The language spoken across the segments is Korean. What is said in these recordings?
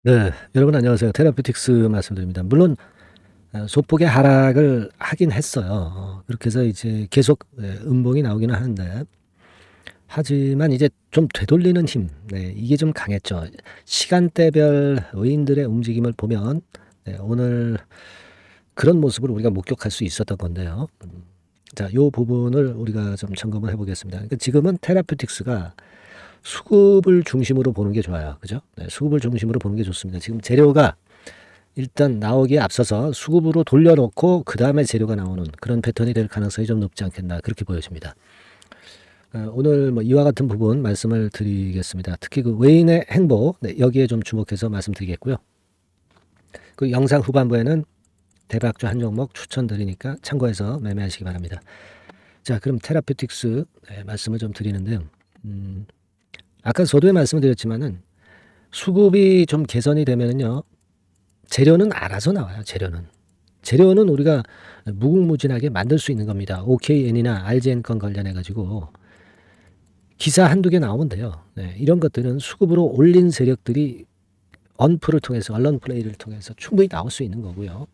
네. 여러분 안녕하세요. 테라피틱스 말씀드립니다. 물론 소폭의 하락을 하긴 했어요. 그렇게 해서 이제 계속 음봉이 나오기는 하는데, 하지만 이제 좀 되돌리는 힘, 이게 좀 강했죠. 시간대별 외인들의 움직임을 보면 오늘 그런 모습을 우리가 목격할 수 있었던 건데요. 자, 요 부분을 우리가 좀 점검을 해 보겠습니다. 그러니까 지금은 테라피틱스가 수급을 중심으로 보는 게 좋아요. 그죠? 수급을 중심으로 보는 게 좋습니다. 지금 재료가 일단 나오기에 앞서서 수급으로 돌려놓고 그다음에 재료가 나오는 그런 패턴이 될 가능성이 좀 높지 않겠나, 그렇게 보여집니다. 오늘 뭐 이와 같은 부분 말씀을 드리겠습니다. 특히 그 외인의 행보, 여기에 좀 주목해서 말씀드리겠고요. 그 영상 후반부에는 대박주 한 종목 추천드리니까 참고해서 매매하시기 바랍니다. 자, 그럼 테라피틱스 말씀을 좀 드리는데요. 아까 서두에 말씀을 드렸지만은 수급이 좀 개선이 되면은요, 재료는 알아서 나와요. 재료는 우리가 무궁무진하게 만들 수 있는 겁니다. OKN이나 RGN 건 관련해 가지고 기사 한두 개 나오면 돼요. 이런 것들은 수급으로 올린 세력들이 언플을 통해서, 언론 플레이를 통해서 충분히 나올 수 있는 거고요.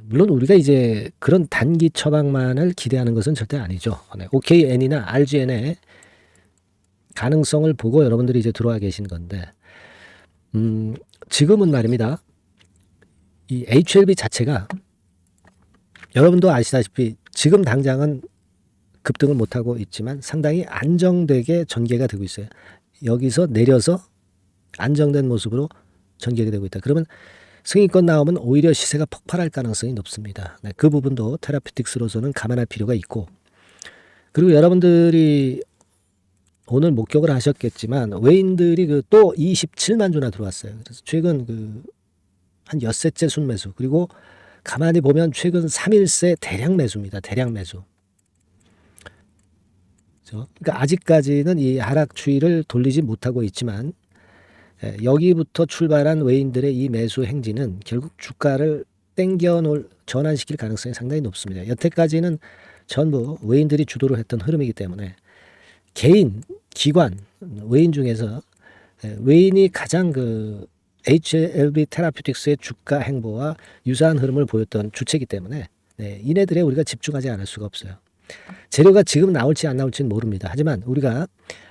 물론 우리가 이제 그런 단기 처방만을 기대하는 것은 절대 아니죠. OKN이나 RGN의 가능성을 보고 여러분들이 이제 들어와 계신 건데, 지금은 말입니다. 이 HLB 자체가 여러분도 아시다시피 지금 당장은 급등을 못하고 있지만 상당히 안정되게 전개가 되고 있어요. 여기서 내려서 안정된 모습으로 전개가 되고 있다. 그러면 승인권 나오면 오히려 시세가 폭발할 가능성이 높습니다. 그 부분도 테라피틱스로서는 감안할 필요가 있고, 그리고 여러분들이 오늘 목격을 하셨겠지만 외인들이 그 또 27만 주나 들어왔어요. 그래서 최근 한 엿새째 순매수, 그리고 가만히 보면 최근 3일새 대량 매수입니다. 대량 매수. 그러니까 아직까지는 이 하락 추이를 돌리지 못하고 있지만, 여기부터 출발한 외인들의 이 매수 행진은 결국 주가를 전환시킬 가능성이 상당히 높습니다. 여태까지는 전부 외인들이 주도를 했던 흐름이기 때문에 개인, 기관, 외인 중에서 외인이 가장 HLB 테라피틱스의 주가 행보와 유사한 흐름을 보였던 주체이기 때문에 이네들에 우리가 집중하지 않을 수가 없어요. 재료가 지금 나올지 안 나올지는 모릅니다. 하지만 우리가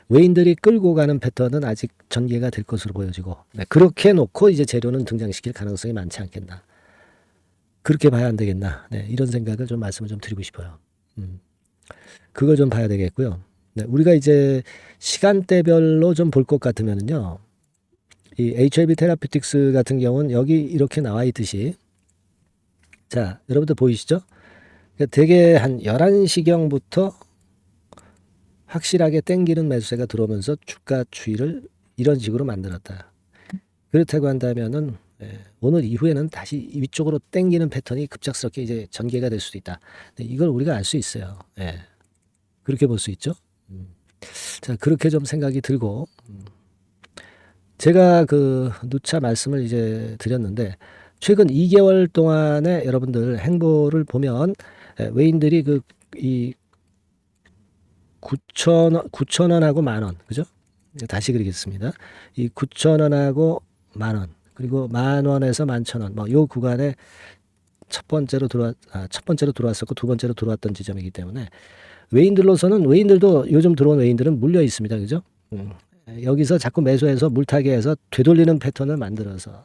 외인들이 끌고 가는 패턴은 아직 전개가 될 것으로 보여지고, 그렇게 놓고 이제 재료는 등장시킬 가능성이 많지 않겠나, 그렇게 봐야 안 되겠나, 이런 생각을 좀 말씀을 좀 드리고 싶어요. 그걸 좀 봐야 되겠고요. 우리가 이제 시간대별로 좀 볼 것 같으면요, 이 HLB 테라피틱스 같은 경우는 여기 이렇게 나와 있듯이, 자, 여러분들 보이시죠? 대개 한 11시경부터 확실하게 땡기는 매수세가 들어오면서 주가 추이를 이런 식으로 만들었다. 그렇다고 한다면은 오늘 이후에는 다시 위쪽으로 땡기는 패턴이 급작스럽게 이제 전개가 될 수도 있다. 이걸 우리가 알 수 있어요. 그렇게 볼 수 있죠. 자, 그렇게 좀 생각이 들고, 제가 누차 말씀을 이제 드렸는데, 최근 2개월 동안에 여러분들 행보를 보면 외인들이 이 9,000원하고 만원, 그죠? 다시 그리겠습니다. 이 9,000원하고 만원, 그리고 만원에서 11,000원, 뭐 요 구간에 첫 번째로 들어왔었고 두 번째로 들어왔던 지점이기 때문에 외인들도 요즘 들어온 외인들은 물려 있습니다. 그죠? 여기서 자꾸 매수해서 물타기 해서 되돌리는 패턴을 만들어서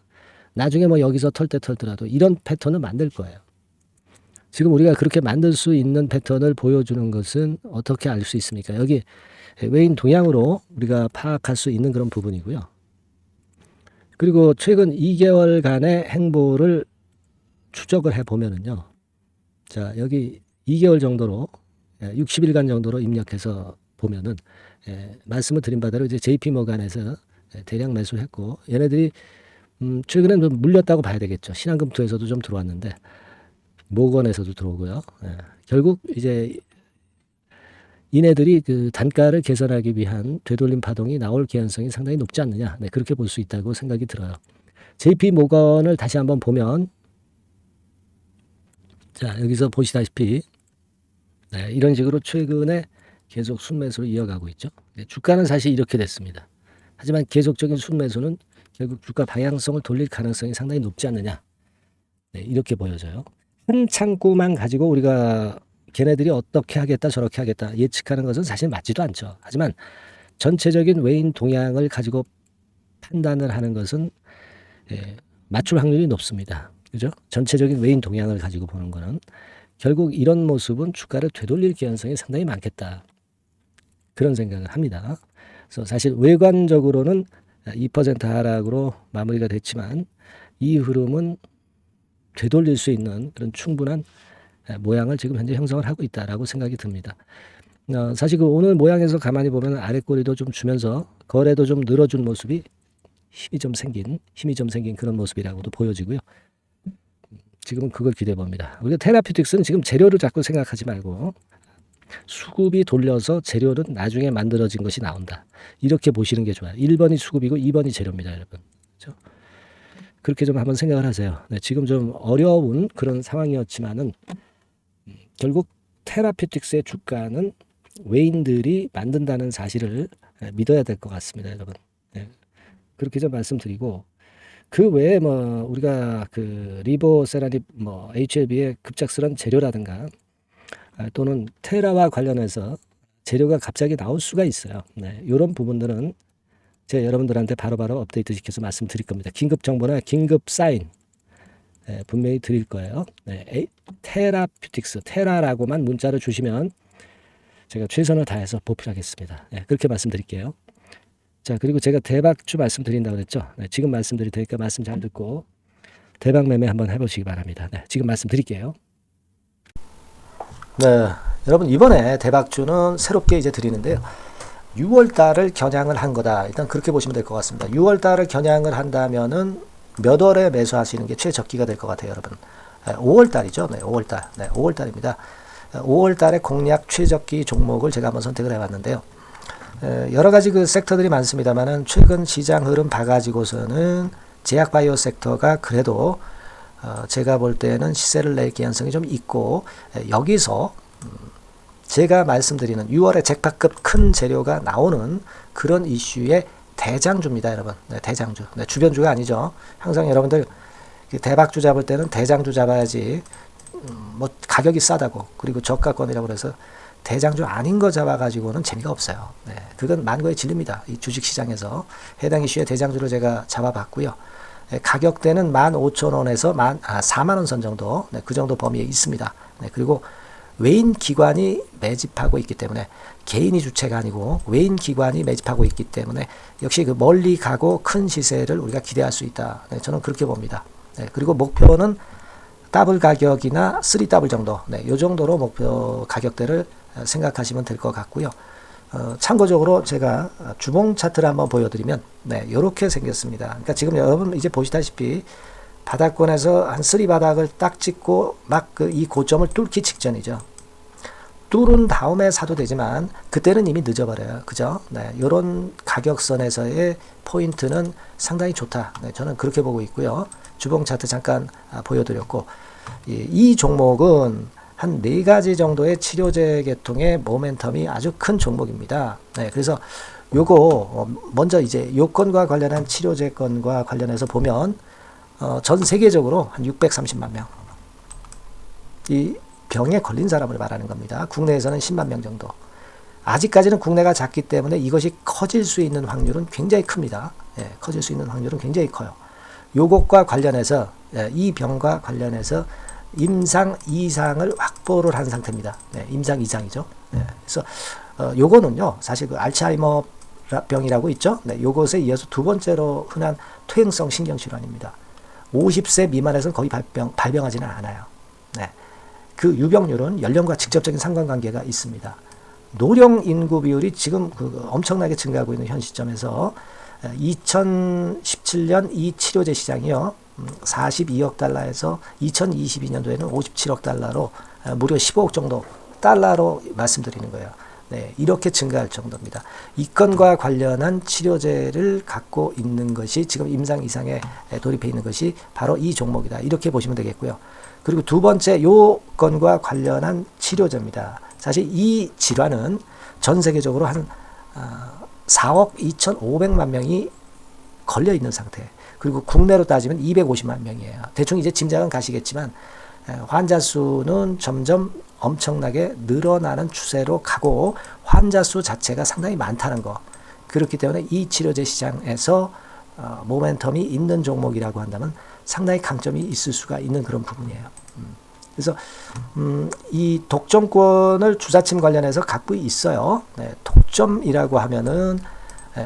나중에 뭐 여기서 털 때 털더라도 이런 패턴을 만들 거예요. 지금 우리가 그렇게 만들 수 있는 패턴을 보여주는 것은 어떻게 알 수 있습니까? 여기 외인 동향으로 우리가 파악할 수 있는 그런 부분이고요. 그리고 최근 2개월간의 행보를 추적을 해보면은요. 자, 여기 2개월 정도로, 60일간 정도로 입력해서 보면은, 말씀을 드린 바대로 이제 JP 모간에서 대량 매수를 했고, 얘네들이, 최근에 좀 물렸다고 봐야 되겠죠. 신한금투에서도 좀 들어왔는데, 모건에서도 들어오고요. 결국 이제 이네들이 단가를 개선하기 위한 되돌림 파동이 나올 개연성이 상당히 높지 않느냐. 그렇게 볼 수 있다고 생각이 들어요. JP 모건을 다시 한번 보면, 자, 여기서 보시다시피, 이런 식으로 최근에 계속 순매수를 이어가고 있죠. 주가는 사실 이렇게 됐습니다. 하지만 계속적인 순매수는 결국 주가 방향성을 돌릴 가능성이 상당히 높지 않느냐. 네, 이렇게 보여져요. 한 창구만 가지고 우리가 걔네들이 어떻게 하겠다 저렇게 하겠다 예측하는 것은 사실 맞지도 않죠. 하지만 전체적인 외인 동향을 가지고 판단을 하는 것은 맞출 확률이 높습니다. 그죠? 전체적인 외인 동향을 가지고 보는 거는 결국 이런 모습은 주가를 되돌릴 개연성이 상당히 많겠다. 그런 생각을 합니다. 그래서 사실 외관적으로는 2% 하락으로 마무리가 됐지만 이 흐름은 되돌릴 수 있는 그런 충분한 모양을 지금 현재 형성을 하고 있다라고 생각이 듭니다. 사실 그 오늘 모양에서 가만히 보면 아래 꼬리도 좀 주면서 거래도 좀 늘어준 모습이 힘이 좀 생긴 그런 모습이라고도 보여지고요. 지금은 그걸 기대해 봅니다. 우리가 테라피틱스는 지금 재료를 자꾸 생각하지 말고 수급이 돌려서 재료는 나중에 만들어진 것이 나온다. 이렇게 보시는 게 좋아요. 1번이 수급이고 2번이 재료입니다, 여러분. 그렇죠? 그렇게 좀 한번 생각을 하세요. 네, 지금 좀 어려운 그런 상황이었지만은 결국 테라피틱스의 주가는 외인들이 만든다는 사실을 믿어야 될 것 같습니다, 여러분. 네, 그렇게 좀 말씀드리고 그 외에 뭐 우리가 그 리보세라닙 뭐 HLB의 급작스런 재료라든가 또는 테라와 관련해서 재료가 갑자기 나올 수가 있어요. 네, 이런 부분들은 제가 여러분들한테 바로바로 업데이트 시켜서 말씀드릴 겁니다. 긴급 정보나 긴급 사인 분명히 드릴 거예요. 네, 테라퓨틱스 테라라고만 문자를 주시면 제가 최선을 다해서 보필하겠습니다. 네, 그렇게 말씀드릴게요. 자, 그리고 제가 대박주 말씀드린다고 그랬죠. 네, 지금 말씀드릴 테니까 말씀 잘 듣고 대박 매매 한번 해보시기 바랍니다. 네, 지금 말씀드릴게요. 네, 여러분 이번에 대박주는 새롭게 이제 드리는데요. 6월 달을 겨냥을 한 거다. 일단 그렇게 보시면 될 것 같습니다. 6월 달을 겨냥을 한다면은 몇 월에 매수하시는 게 최적기가 될 것 같아요, 여러분. 5월 달이죠. 네, 5월 달. 네, 5월 달입니다. 5월 달에 공략 최적기 종목을 제가 한번 선택을 해봤는데요. 여러 가지 그 섹터들이 많습니다만은 최근 시장 흐름 봐가지고서는 제약바이오 섹터가 그래도 제가 볼 때는 시세를 낼 개연성이 좀 있고 여기서 제가 말씀드리는 6월에 잭팟급 큰 재료가 나오는 그런 이슈의 대장주입니다, 여러분. 네, 대장주. 네, 주변주가 아니죠. 항상 여러분들 대박주 잡을 때는 대장주 잡아야지 뭐 가격이 싸다고 그리고 저가권이라고 그래서 대장주 아닌 거 잡아가지고는 재미가 없어요. 네, 그건 만고의 진리입니다. 이 주식시장에서 해당 이슈의 대장주를 제가 잡아봤고요. 네, 가격대는 15,000원에서 4만원 선 정도, 네, 그 정도 범위에 있습니다. 네, 그리고 외인 기관이 매집하고 있기 때문에 개인이 주체가 아니고 외인 기관이 매집하고 있기 때문에 역시 그 멀리 가고 큰 시세를 우리가 기대할 수 있다. 네, 저는 그렇게 봅니다. 네, 그리고 목표는 더블 가격이나 3더블 정도, 네, 요 정도로 목표 가격대를 생각하시면 될 것 같고요. 참고적으로 제가 주봉 차트를 한번 보여드리면 네, 이렇게 생겼습니다. 그러니까 지금 여러분 이제 보시다시피 바닥권에서 한 3바닥을 딱 찍고 막 이 고점을 뚫기 직전이죠. 뚫은 다음에 사도 되지만 그때는 이미 늦어버려요. 그죠? 네, 이런 가격선에서의 포인트는 상당히 좋다. 네, 저는 그렇게 보고 있고요. 주봉 차트 잠깐 보여드렸고 이 종목은 한 4가지 정도의 치료제 계통의 모멘텀이 아주 큰 종목입니다. 네, 그래서 요거 먼저 이제 요건과 관련한 치료제건과 관련해서 보면 전 세계적으로 한 630만 명. 이 병에 걸린 사람을 말하는 겁니다. 국내에서는 10만 명 정도. 아직까지는 국내가 작기 때문에 이것이 커질 수 있는 확률은 굉장히 큽니다. 예, 커질 수 있는 확률은 굉장히 커요. 요것과 관련해서 이 병과 관련해서 임상 2상을 확보를 한 상태입니다. 네, 임상 2상이죠. 네, 그래서 요거는요. 사실 그 알츠하이머 병이라고 있죠. 네, 요것에 이어서 두 번째로 흔한 퇴행성 신경질환입니다. 50세 미만에서는 거의 발병하지는 않아요. 네. 그 유병률은 연령과 직접적인 상관관계가 있습니다. 노령 인구 비율이 지금 엄청나게 증가하고 있는 현 시점에서 2017년 이 치료제 시장이요. 42억 달러에서 2022년도에는 57억 달러로 무려 15억 정도 달러로 말씀드리는 거예요. 네, 이렇게 증가할 정도입니다. 이 건과 관련한 치료제를 갖고 있는 것이 지금 임상 이상에 돌입해 있는 것이 바로 이 종목이다. 이렇게 보시면 되겠고요. 그리고 두 번째 요 건과 관련한 치료제입니다. 사실 이 질환은 전 세계적으로 한 4억 2,500만 명이 걸려 있는 상태. 그리고 국내로 따지면 250만 명이에요. 대충 이제 짐작은 가시겠지만 환자 수는 점점 엄청나게 늘어나는 추세로 가고 환자 수 자체가 상당히 많다는 거. 그렇기 때문에 이 치료제 시장에서 모멘텀이 있는 종목이라고 한다면 상당히 강점이 있을 수가 있는 그런 부분이에요. 그래서 이 독점권을 주사침 관련해서 갖고 있어요. 네, 독점이라고 하면은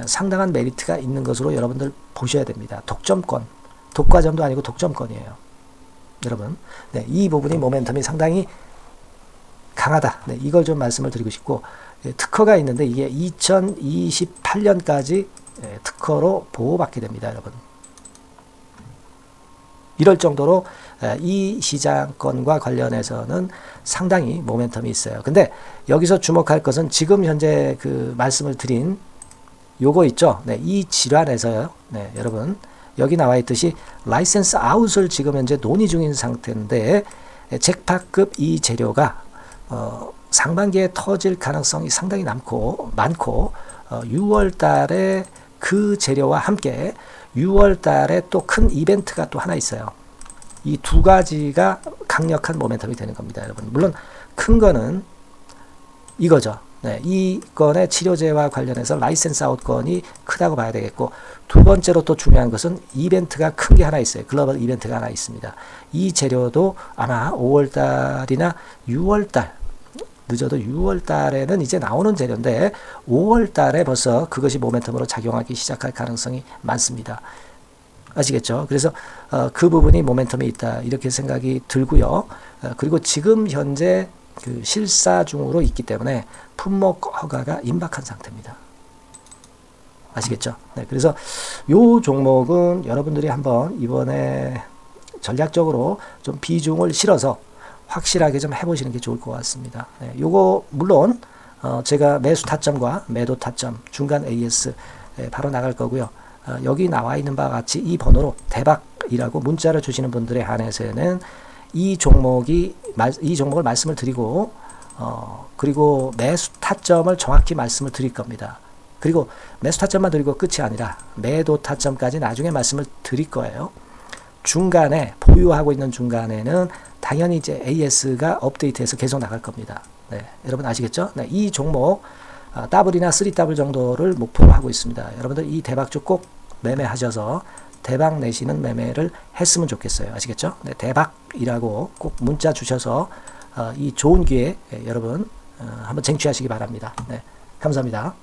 상당한 메리트가 있는 것으로 여러분들 보셔야 됩니다. 독점권, 독과점도 아니고 독점권이에요. 여러분, 네, 이 부분이 모멘텀이 상당히 강하다. 네, 이걸 좀 말씀을 드리고 싶고, 특허가 있는데 이게 2028년까지 특허로 보호받게 됩니다, 여러분. 이럴 정도로 이 시장권과 관련해서는 상당히 모멘텀이 있어요. 근데 여기서 주목할 것은 지금 현재 그 말씀을 드린 요거 있죠. 네, 이 질환에서요. 네, 여러분 여기 나와 있듯이 라이센스 아웃을 지금 현재 논의 중인 상태인데 잭팟급 이 재료가 상반기에 터질 가능성이 상당히 많고 6월 달에 그 재료와 함께 6월 달에 또 큰 이벤트가 또 하나 있어요. 이 두 가지가 강력한 모멘텀이 되는 겁니다, 여러분. 물론 큰 거는 이거죠. 네, 이 건의 치료제와 관련해서 라이센스 아웃 건이 크다고 봐야 되겠고, 두 번째로 또 중요한 것은 이벤트가 큰 게 하나 있어요. 글로벌 이벤트가 하나 있습니다. 이 재료도 아마 5월 달이나 6월 달, 늦어도 6월 달에는 이제 나오는 재료인데 5월 달에 벌써 그것이 모멘텀으로 작용하기 시작할 가능성이 많습니다. 아시겠죠? 그래서 그 부분이 모멘텀이 있다 이렇게 생각이 들고요. 그리고 지금 현재 그 실사 중으로 있기 때문에 품목 허가가 임박한 상태입니다. 아시겠죠? 네, 그래서 요 종목은 여러분들이 한번 이번에 전략적으로 좀 비중을 실어서 확실하게 좀 해보시는 게 좋을 것 같습니다. 네, 요거 물론 제가 매수 타점과 매도 타점 중간 AS 바로 나갈 거고요. 여기 나와 있는 바와 같이 이 번호로 대박이라고 문자를 주시는 분들에 한해서는 이 종목을 말씀을 드리고 그리고 매수 타점을 정확히 말씀을 드릴 겁니다. 그리고 매수 타점만 드리고 끝이 아니라 매도 타점까지 나중에 말씀을 드릴 거예요. 중간에 보유하고 있는 중간에는 당연히 이제 AS가 업데이트해서 계속 나갈 겁니다. 네, 여러분 아시겠죠? 네, 이 종목 더블이나 3더블 정도를 목표로 하고 있습니다. 여러분들 이 대박주 꼭 매매하셔서 대박 내시는 매매를 했으면 좋겠어요. 아시겠죠? 네, 대박이라고 꼭 문자 주셔서 이 좋은 기회 여러분 한번 쟁취하시기 바랍니다. 네, 감사합니다.